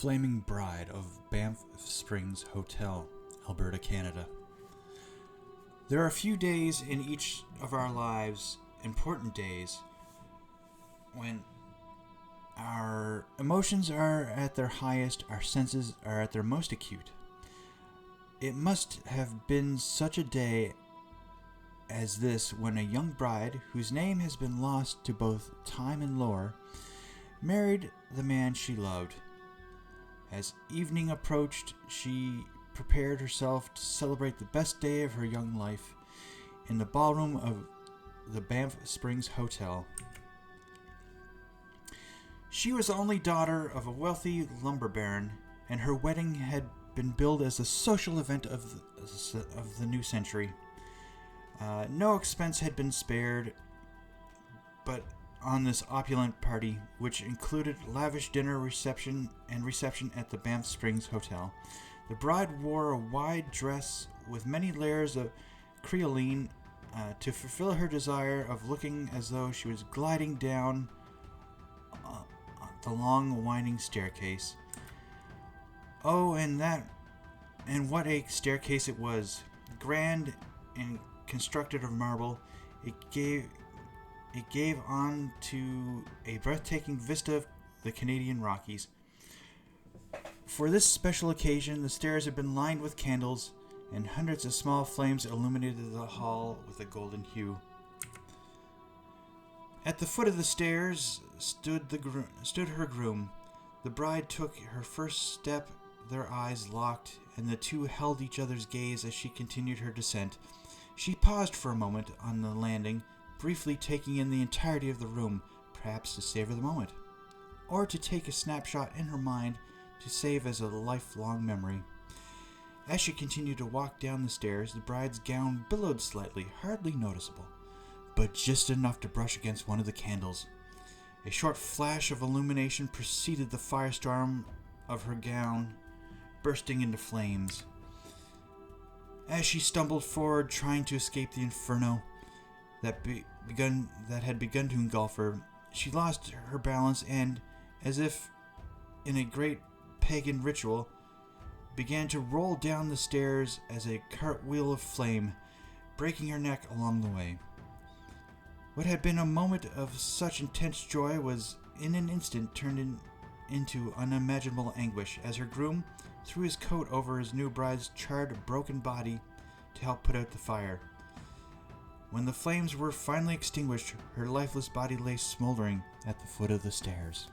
flaming bride of Banff Springs Hotel, Alberta, Canada. There are a few days in each of our lives, important days, when our emotions are at their highest, our senses are at their most acute. It must have been such a day as this when a young bride, whose name has been lost to both time and lore, married the man she loved. As evening approached, she prepared herself to celebrate the best day of her young life in the ballroom of the Banff Springs Hotel. She was the only daughter of a wealthy lumber baron, and her wedding had been billed as a social event of the new century. No expense had been spared, but on this opulent party, which included lavish dinner reception at the Banff Springs Hotel, the bride wore a wide dress with many layers of crinoline to fulfill her desire of looking as though she was gliding down the long winding staircase. Oh, and what a staircase it was! Grand and constructed of marble, it gave on to a breathtaking vista of the Canadian Rockies. For this special occasion, the stairs had been lined with candles, and hundreds of small flames illuminated the hall with a golden hue. At the foot of the stairs stood her groom. The bride took her first step, their eyes locked, and the two held each other's gaze as she continued her descent. She paused for a moment on the landing, briefly taking in the entirety of the room, perhaps to savor the moment, or to take a snapshot in her mind to save as a lifelong memory. As she continued to walk down the stairs, the bride's gown billowed slightly, hardly noticeable, but just enough to brush against one of the candles. A short flash of illumination preceded the firestorm of her gown bursting into flames. As she stumbled forward, trying to escape the inferno that had begun to engulf her, she lost her balance and, as if in a great pagan ritual, began to roll down the stairs as a cartwheel of flame, breaking her neck along the way. What had been a moment of such intense joy was in an instant turned into unimaginable anguish as her groom threw his coat over his new bride's charred, broken body to help put out the fire. When the flames were finally extinguished, her lifeless body lay smoldering at the foot of the stairs.